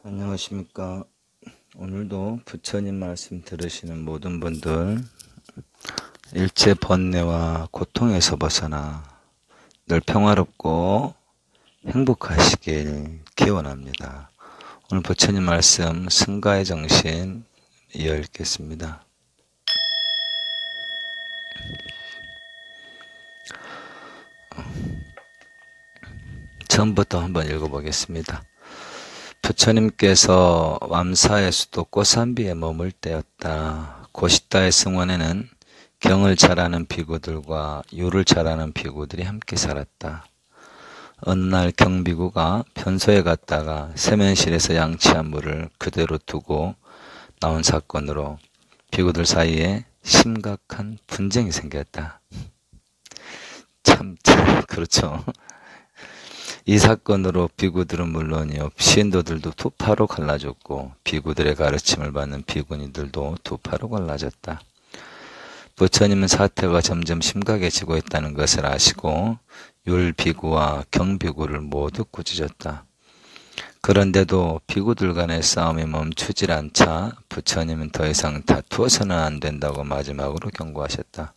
안녕하십니까. 오늘도 부처님 말씀 들으시는 모든 분들 일체 번뇌와 고통에서 벗어나 늘 평화롭고 행복하시길 기원합니다. 오늘 부처님 말씀 승가의 정신 이어 읽겠습니다. 처음부터 한번 읽어보겠습니다. 부처님께서 왬사의 수도 꼬산비에 머물 때였다. 고시다의 승원에는 경을 잘하는 비구들과 유를 잘하는 비구들이 함께 살았다. 어느 날 경비구가 편소에 갔다가 세면실에서 양치한 물을 그대로 두고 나온 사건으로 비구들 사이에 심각한 분쟁이 생겼다. 참 그렇죠. 이 사건으로 비구들은 물론이요, 신도들도 두 파로 갈라졌고 비구들의 가르침을 받는 비구니들도 두 파로 갈라졌다. 부처님은 사태가 점점 심각해지고 있다는 것을 아시고 율비구와 경비구를 모두 꾸짖었다. 그런데도 비구들 간의 싸움이 멈추질 않자 부처님은 더 이상 다투어서는 안 된다고 마지막으로 경고하셨다.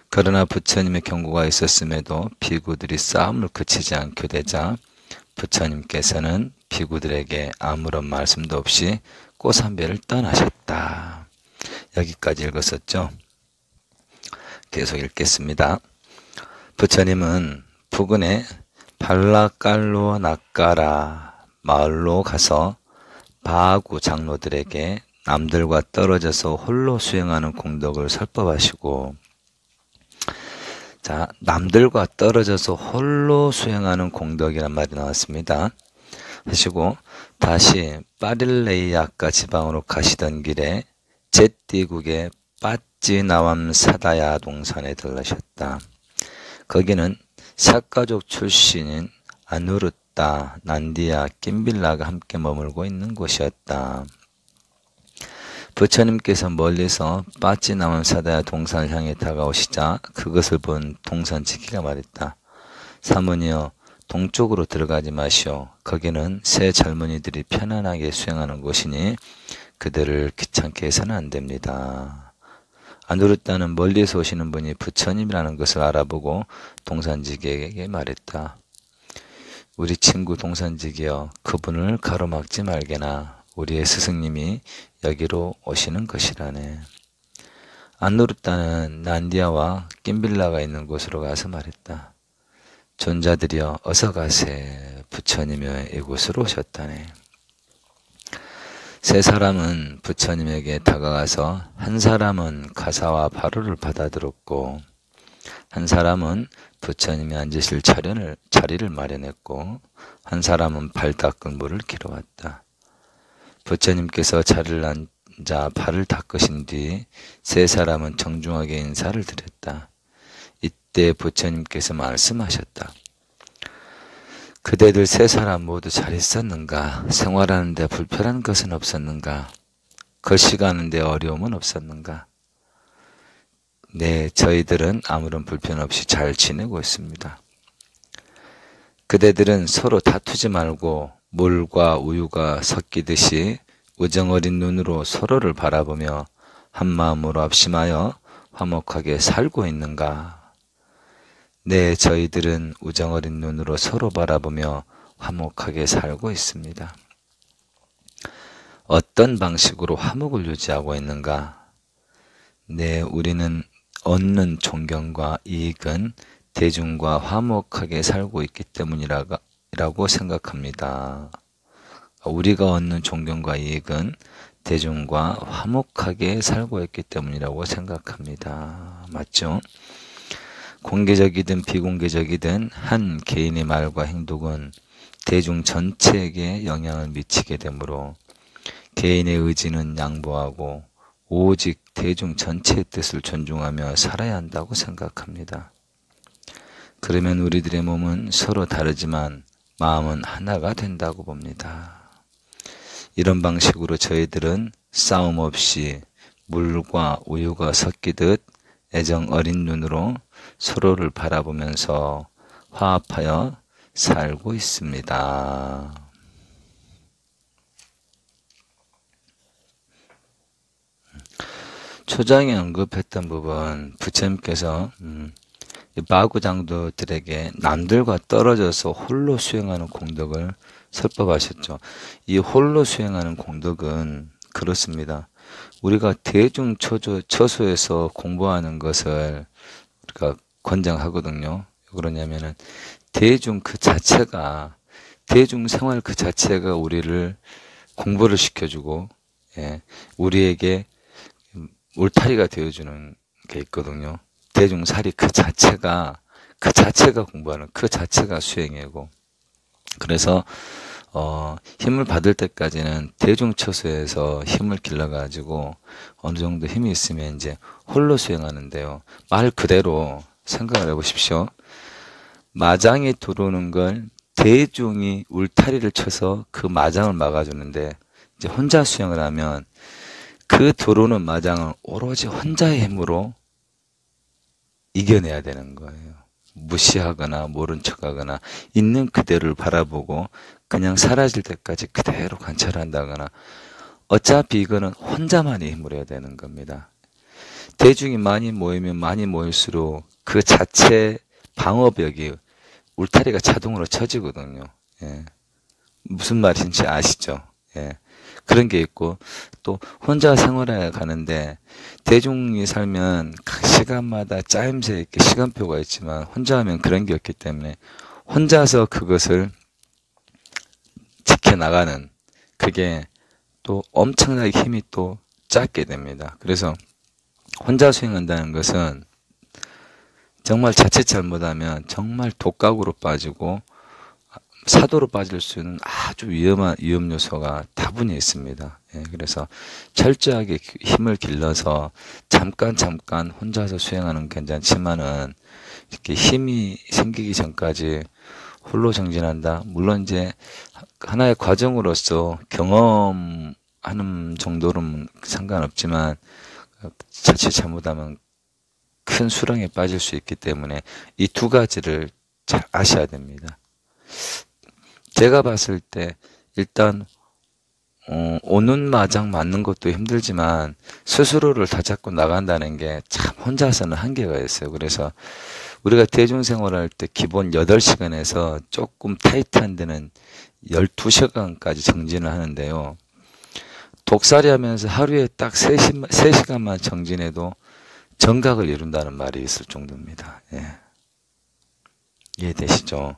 그러나 부처님의 경고가 있었음에도 비구들이 싸움을 그치지 않게 되자 부처님께서는 비구들에게 아무런 말씀도 없이 꼬산배를 떠나셨다. 여기까지 읽었었죠. 계속 읽겠습니다. 부처님은 부근의 발라깔로 낚가라 마을로 가서 바구 장로들에게 남들과 떨어져서 홀로 수행하는 공덕을 설법하시고, 자, 남들과 떨어져서 홀로 수행하는 공덕이란 말이 나왔습니다. 하시고 다시 파릴레이아카 지방으로 가시던 길에 제띠국의 빠찌나왬 사다야 동산에 들르셨다. 거기는 삭가족 출신인 아누르따, 난디아, 김빌라가 함께 머물고 있는 곳이었다. 부처님께서 멀리서 빠찌나왬 사다야 동산을 향해 다가오시자 그것을 본 동산지기가 말했다. 사모니여, 동쪽으로 들어가지 마시오. 거기는 새 젊은이들이 편안하게 수행하는 곳이니 그들을 귀찮게 해서는 안 됩니다. 아누르따는 멀리서 오시는 분이 부처님이라는 것을 알아보고 동산지기에게 말했다. 우리 친구 동산지기여, 그분을 가로막지 말게나. 우리의 스승님이 여기로 오시는 것이라네. 아누르따는 난디아와 김빌라가 있는 곳으로 가서 말했다. 존자들이여, 어서 가세. 부처님이 이곳으로 오셨다네. 세 사람은 부처님에게 다가가서 한 사람은 가사와 바로를 받아들었고 한 사람은 부처님이 앉으실 자리를 마련했고 한 사람은 발 닦을 물을 길어왔다. 부처님께서 자리를 앉아 발을 닦으신 뒤 세 사람은 정중하게 인사를 드렸다. 이때 부처님께서 말씀하셨다. 그대들 세 사람 모두 잘 있었는가? 생활하는 데 불편한 것은 없었는가? 거시가는 데 어려움은 없었는가? 네, 저희들은 아무런 불편 없이 잘 지내고 있습니다. 그대들은 서로 다투지 말고 물과 우유가 섞이듯이 우정어린 눈으로 서로를 바라보며 한마음으로 합심하여 화목하게 살고 있는가? 네, 저희들은 우정어린 눈으로 서로 바라보며 화목하게 살고 있습니다. 어떤 방식으로 화목을 유지하고 있는가? 네, 우리는 얻는 존경과 이익은 대중과 화목하게 살고 있기 때문이라고 생각합니다. 우리가 얻는 존경과 이익은 대중과 화목하게 살고 있기 때문이라고 생각합니다. 맞죠? 공개적이든 비공개적이든 한 개인의 말과 행동은 대중 전체에게 영향을 미치게 되므로 개인의 의지는 양보하고 오직 대중 전체의 뜻을 존중하며 살아야 한다고 생각합니다. 그러면 우리들의 몸은 서로 다르지만 마음은 하나가 된다고 봅니다. 이런 방식으로 저희들은 싸움 없이 물과 우유가 섞이듯 애정 어린 눈으로 서로를 바라보면서 화합하여 살고 있습니다. 초장에 언급했던 부분, 부처님께서 이 마구장도들에게 남들과 떨어져서 홀로 수행하는 공덕을 설법하셨죠. 이 홀로 수행하는 공덕은 그렇습니다. 우리가 처소에서 공부하는 것을 우리가 권장하거든요. 왜 그러냐면은 대중 생활 그 자체가 우리를 공부를 시켜주고, 예, 우리에게 울타리가 되어주는 게 있거든요. 대중살이 그 자체가 공부하는, 그 자체가 수행이고, 그래서 힘을 받을 때까지는 대중처소에서 힘을 길러가지고 어느 정도 힘이 있으면 이제 홀로 수행하는데요. 말 그대로 생각을 해보십시오. 마장이 들어오는 걸 대중이 울타리를 쳐서 그 마장을 막아주는데, 이제 혼자 수행을 하면 그 들어오는 마장을 오로지 혼자의 힘으로 이겨내야 되는 거예요. 무시하거나 모른 척하거나 있는 그대로를 바라보고 그냥 사라질 때까지 그대로 관찰한다거나, 어차피 이거는 혼자만의 힘으로 해야 되는 겁니다. 대중이 많이 모이면 많이 모일수록 그 자체 방어벽이, 울타리가 자동으로 쳐지거든요. 예. 무슨 말인지 아시죠? 예. 그런 게 있고, 또 혼자 생활해 가는데 대중이 살면 각 시간마다 짜임새 있게 시간표가 있지만 혼자 하면 그런 게 없기 때문에 혼자서 그것을 지켜나가는, 그게 또 엄청나게 힘이 또 작게 됩니다. 그래서 혼자 수행한다는 것은 정말 자칫 잘못하면 정말 독각으로 빠지고 사도로 빠질 수 있는 아주 위험 요소가 다분히 있습니다. 예, 그래서 철저하게 힘을 길러서 잠깐 혼자서 수행하는 괜찮지만은, 이렇게 힘이 생기기 전까지 홀로 정진한다. 물론 이제 하나의 과정으로서 경험하는 정도로는 상관없지만, 자칫 잘못하면 큰 수렁에 빠질 수 있기 때문에 이 두 가지를 잘 아셔야 됩니다. 제가 봤을 때 일단 오는 마장 맞는 것도 힘들지만 스스로를 다잡고 나간다는 게 참 혼자서는 한계가 있어요. 그래서 우리가 대중생활할 때 기본 8시간에서 조금 타이트한 데는 12시간까지 정진을 하는데요. 독살이 하면서 하루에 딱 3시간만 정진해도 정각을 이룬다는 말이 있을 정도입니다. 예. 이해되시죠?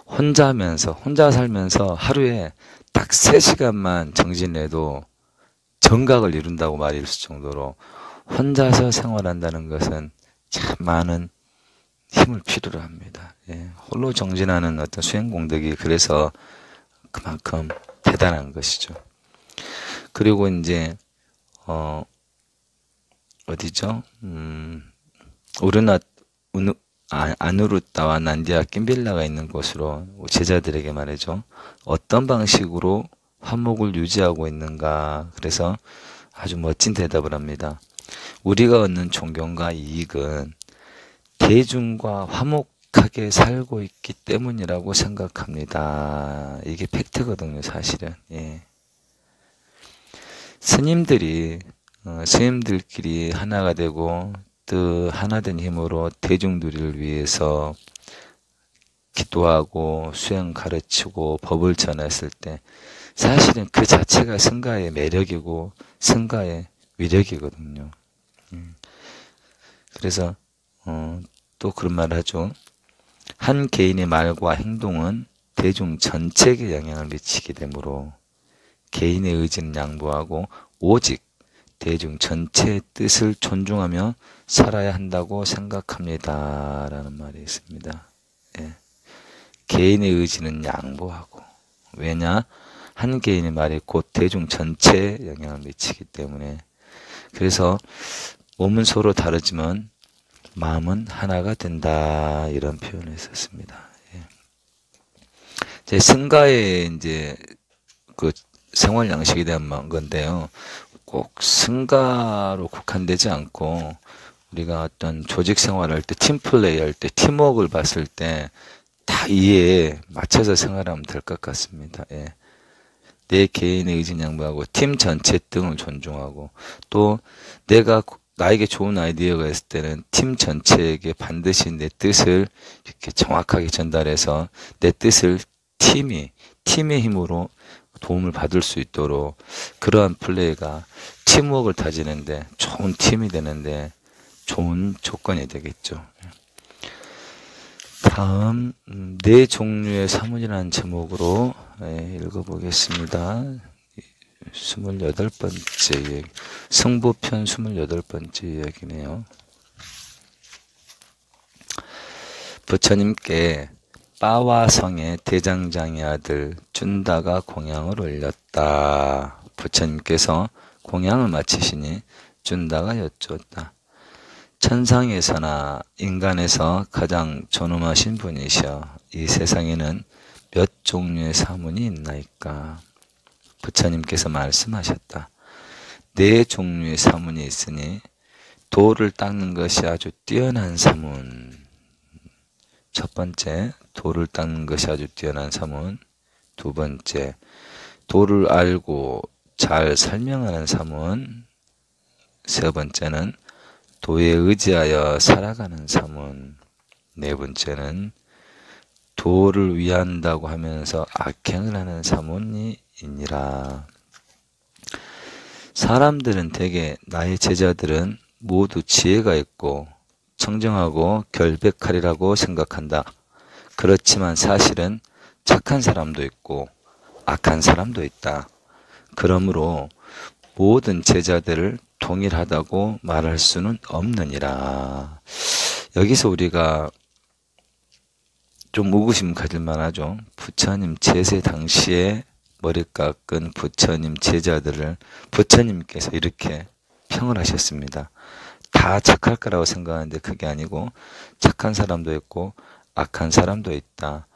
혼자 살면서 하루에 딱 3시간만 정진해도 정각을 이룬다고 말이 있을 정도로 혼자서 생활한다는 것은 참 많은 힘을 필요로 합니다. 예. 홀로 정진하는 어떤 수행 공덕이 그래서 그만큼 대단한 것이죠. 그리고 이제 어디죠? 아누루타와 난디아 낀빌라가 있는 곳으로 제자들에게 말이죠. 어떤 방식으로 화목을 유지하고 있는가. 그래서 아주 멋진 대답을 합니다. 우리가 얻는 존경과 이익은 대중과 화목하게 살고 있기 때문이라고 생각합니다. 이게 팩트거든요, 사실은. 예. 스님들끼리 하나가 되고 또 하나된 힘으로 대중들을 위해서 기도하고 수행 가르치고 법을 전했을 때 사실은 그 자체가 승가의 매력이고 승가의 위력이거든요. 그래서 또 그런 말을 하죠. 한 개인의 말과 행동은 대중 전체에게 영향을 미치게 되므로 개인의 의지는 양보하고 오직 대중 전체의 뜻을 존중하며 살아야 한다고 생각합니다. 라는 말이 있습니다. 예. 개인의 의지는 양보하고, 왜냐? 한 개인의 말이 곧 대중 전체에 영향을 미치기 때문에. 그래서 몸은 서로 다르지만 마음은 하나가 된다. 이런 표현을 썼습니다. 예. 제 승가의 이제 그 생활 양식에 대한 건데요. 꼭 승가로 국한되지 않고 우리가 어떤 조직 생활할 때, 팀플레이 할 때, 팀워크를 봤을 때 다 이해에 맞춰서 생활하면 될 것 같습니다. 예. 내 개인의 의지는 양보하고 팀 전체 등을 존중하고 또 내가 나에게 좋은 아이디어가 있을 때는 팀 전체에게 반드시 내 뜻을 이렇게 정확하게 전달해서 내 뜻을 팀의 힘으로 도움을 받을 수 있도록 그러한 플레이가 팀워크를 다지는데 좋은 팀이 되는데 좋은 조건이 되겠죠. 다음 네 종류의 사문이라는 제목으로 읽어보겠습니다. 28번째 이야기, 승부편 28번째 이야기네요. 부처님께 빠와성의 대장장의 아들 준다가 공양을 올렸다. 부처님께서 공양을 마치시니 준다가 여쭈었다. 천상에서나 인간에서 가장 존엄하신 분이시여 이 세상에는 몇 종류의 사문이 있나이까? 부처님께서 말씀하셨다. 네 종류의 사문이 있으니 돌을 닦는 것이 아주 뛰어난 사문. 첫 번째, 돌을 닦는 것이 아주 뛰어난 사문. 두 번째, 돌을 알고 잘 설명하는 사문. 세 번째는 도에 의지하여 살아가는 사문. 네 번째는 도를 위한다고 하면서 악행을 하는 사문이 있니라. 사람들은 대개 나의 제자들은 모두 지혜가 있고 청정하고 결백하리라고 생각한다. 그렇지만 사실은 착한 사람도 있고 악한 사람도 있다. 그러므로 모든 제자들을 동일하다고 말할 수는 없느니라. 여기서 우리가 좀 의구심 가질 만하죠. 부처님 제세 당시에 머리 깎은 부처님 제자들을 부처님께서 이렇게 평을 하셨습니다. 다 착할 거라고 생각하는데 그게 아니고 착한 사람도 있고 악한 사람도 있다.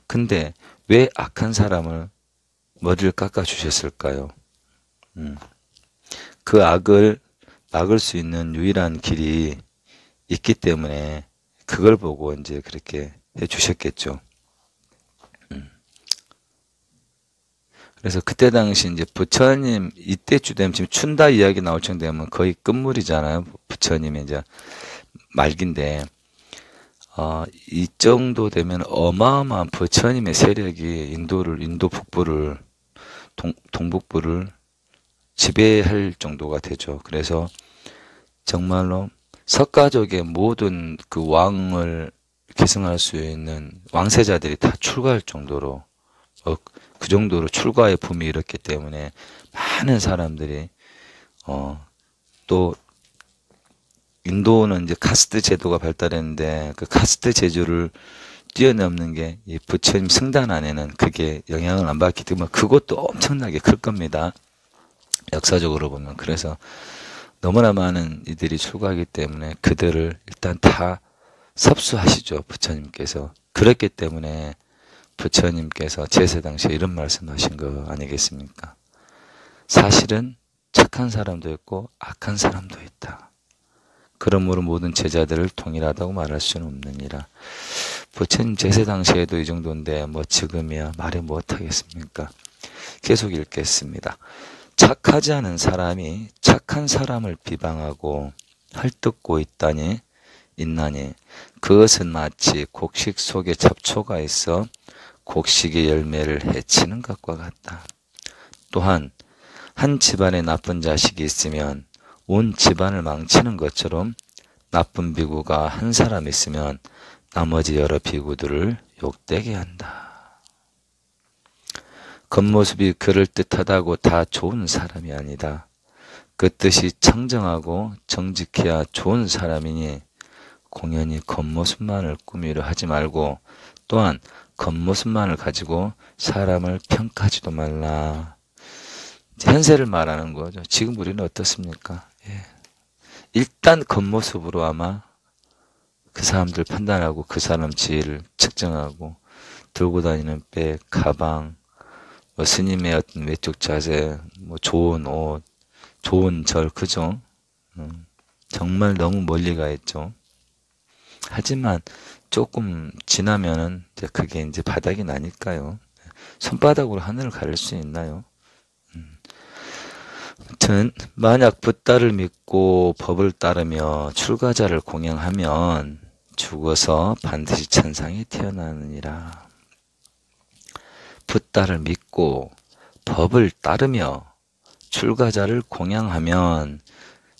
근데 왜 악한 사람을 머리를 깎아 주셨을까요? 그 악을 막을 수 있는 유일한 길이 있기 때문에 그걸 보고 이제 그렇게 해 주셨겠죠. 그래서 그때 당시 이제 부처님 이때쯤 되면 지금 춘다 이야기 나올 정도 되면 거의 끝물이잖아요. 부처님의 이제 말기인데 이 정도 되면 어마어마한 부처님의 세력이 인도 북부를 동북부를 지배할 정도가 되죠. 그래서 정말로 석가족의 모든 그 왕을 계승할 수 있는 왕세자들이 다 출가할 정도로 그 정도로 출가의 붐이 일었기 때문에 많은 사람들이 또 인도는 이제 카스트 제도가 발달했는데 그 카스트 제도를 뛰어넘는 게 이 부처님 승단 안에는 그게 영향을 안 받기 때문에 그것도 엄청나게 클 겁니다. 역사적으로 보면. 그래서 너무나 많은 이들이 출가하기 때문에 그들을 일단 다 섭수하시죠. 부처님께서. 그렇기 때문에 부처님께서 제세 당시에 이런 말씀하신 거 아니겠습니까? 사실은 착한 사람도 있고 악한 사람도 있다. 그러므로 모든 제자들을 동일하다고 말할 수는 없느니라. 부처님 제세 당시에도 이 정도인데 뭐 지금이야 말이 못하겠습니까? 계속 읽겠습니다. 착하지 않은 사람이 착한 사람을 비방하고 헐뜯고 있나니 그것은 마치 곡식 속에 잡초가 있어 곡식의 열매를 해치는 것과 같다. 또한 한 집안에 나쁜 자식이 있으면 온 집안을 망치는 것처럼 나쁜 비구가 한 사람 있으면 나머지 여러 비구들을 욕되게 한다. 겉모습이 그럴듯하다고 다 좋은 사람이 아니다. 그 뜻이 청정하고 정직해야 좋은 사람이니 공연히 겉모습만을 꾸미려 하지 말고 또한 겉모습만을 가지고 사람을 평가하지도 말라. 현세를 말하는 거죠. 지금 우리는 어떻습니까? 예. 일단 겉모습으로 아마 그 사람들 판단하고 그 사람 지혜를 측정하고 들고 다니는 백, 가방, 뭐 스님의 어떤 외적 자세, 뭐 좋은 옷, 좋은 절, 그죠? 정말 너무 멀리 가 있죠. 하지만 조금 지나면은 이제 그게 이제 바닥이 나니까요. 손바닥으로 하늘을 가릴 수 있나요? 아무튼 만약 붓다를 믿고 법을 따르며 출가자를 공양하면 죽어서 반드시 천상에 태어나느니라. 붓다를 믿고 법을 따르며 출가자를 공양하면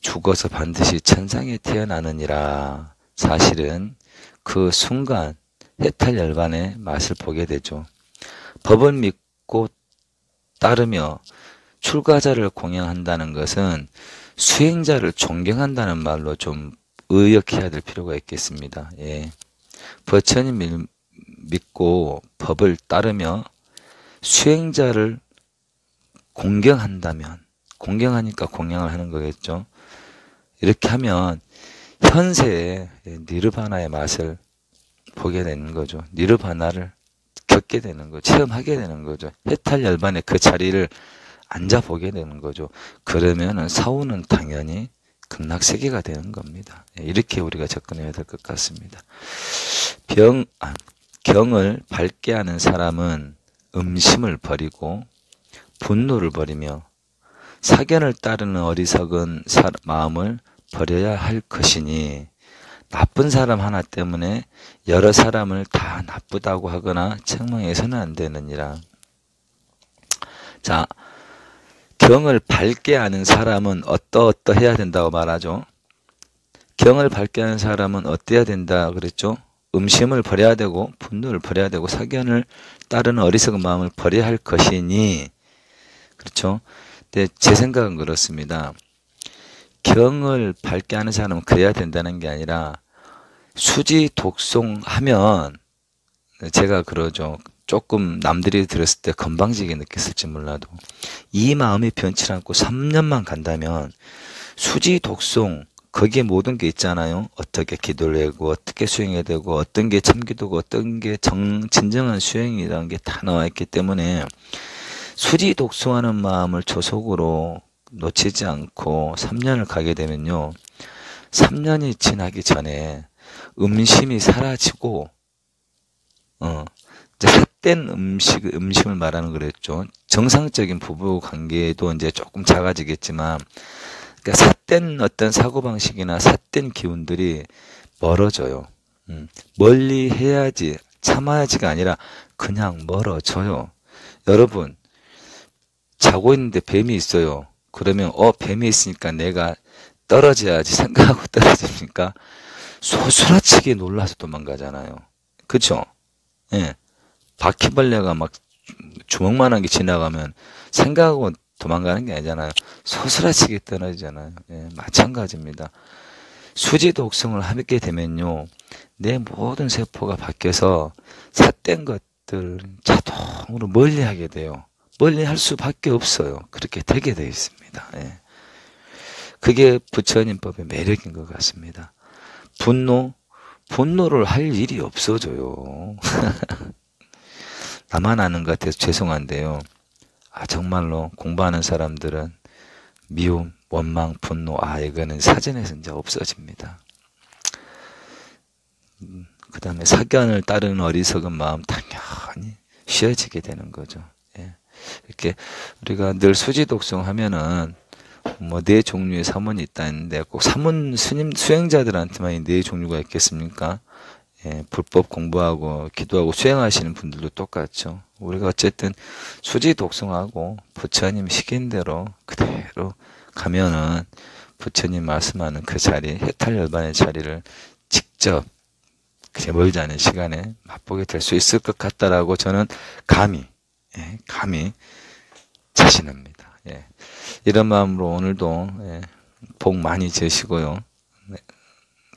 죽어서 반드시 천상에 태어나느니라. 사실은 그 순간 해탈열반의 맛을 보게 되죠. 법을 믿고 따르며 출가자를 공양한다는 것은 수행자를 존경한다는 말로 좀 의역해야 될 필요가 있겠습니다. 예. 부처님 믿고 법을 따르며 수행자를 공경한다면, 공경하니까 공양을 하는 거겠죠. 이렇게 하면 현세의 니르바나의 맛을 보게 되는 거죠. 니르바나를 겪게 되는 거죠. 체험하게 되는 거죠. 해탈열반의 그 자리를 앉아보게 되는 거죠. 그러면은 사후는 당연히 극락세계가 되는 겁니다. 이렇게 우리가 접근해야 될 것 같습니다. 경을 밝게 하는 사람은 음심을 버리고 분노를 버리며 사견을 따르는 어리석은 마음을 버려야 할 것이니 나쁜 사람 하나 때문에 여러 사람을 다 나쁘다고 하거나 책망해서는 안 되느니라. 자, 경을 밝게 하는 사람은 어떠해야 된다고 말하죠. 경을 밝게 하는 사람은 어때야 된다 그랬죠. 음심을 버려야 되고 분노를 버려야 되고 사견을 따르는 어리석은 마음을 버려야 할 것이니, 그렇죠. 근데 제 생각은 그렇습니다. 경을 밝게 하는 사람은 그래야 된다는 게 아니라 수지 독송하면, 제가 그러죠. 조금 남들이 들었을 때 건방지게 느꼈을지 몰라도 이 마음이 변치 않고 3년만 간다면 수지 독송, 거기에 모든 게 있잖아요. 어떻게 기도를 하고 어떻게 수행해야 되고 어떤 게 참기도고 어떤 게 진정한 수행이라는 게 다 나와 있기 때문에 수지 독송하는 마음을 조속으로 놓치지 않고 3년을 가게 되면요, 3년이 지나기 전에 음심이 사라지고 이제 삿된 음심을 말하는 거랬죠. 정상적인 부부 관계도 이제 조금 작아지겠지만, 그러니까 삿된 어떤 사고방식이나 삿된 기운들이 멀어져요. 멀리 해야지, 참아야지가 아니라 그냥 멀어져요. 여러분, 자고 있는데 뱀이 있어요. 그러면 뱀이 있으니까 내가 떨어져야지 생각하고 떨어집니까? 소스라치게 놀라서 도망가잖아요. 그쵸? 예. 바퀴벌레가 막 주먹만한 게 지나가면 생각하고 도망가는 게 아니잖아요. 소스라치게 떨어지잖아요. 예, 마찬가지입니다. 수지 독성을 하게 되면요, 내 모든 세포가 바뀌어서 삿된 것들 자동으로 멀리하게 돼요. 멀리할 수밖에 없어요. 그렇게 되게 되어 있습니다. 예. 그게 부처님법의 매력인 것 같습니다. 분노를 할 일이 없어져요. 나만 아는 것 같아서 죄송한데요. 정말로 공부하는 사람들은 미움, 원망, 분노, 이거는 사전에서 이제 없어집니다. 그 다음에 사견을 따르는 어리석은 마음 당연히 쉬어지게 되는 거죠. 예. 이렇게 우리가 늘 수지 독송하면은 뭐 네 종류의 사문이 있다는데 꼭 사문 수행자들한테만 네 종류가 있겠습니까? 예, 불법 공부하고 기도하고 수행하시는 분들도 똑같죠. 우리가 어쨌든 수지 독송하고 부처님 시킨 대로 그대로 가면은 부처님 말씀하는 그 자리, 해탈열반의 자리를 직접 그렇게 멀지 않은 시간에 맛보게 될 수 있을 것 같다라고 저는 감히 자신합니다. 예. 이런 마음으로 오늘도 복 많이 주시고요.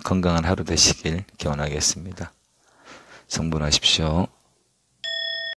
건강한 하루 되시길 기원하겠습니다. 성불하십시오.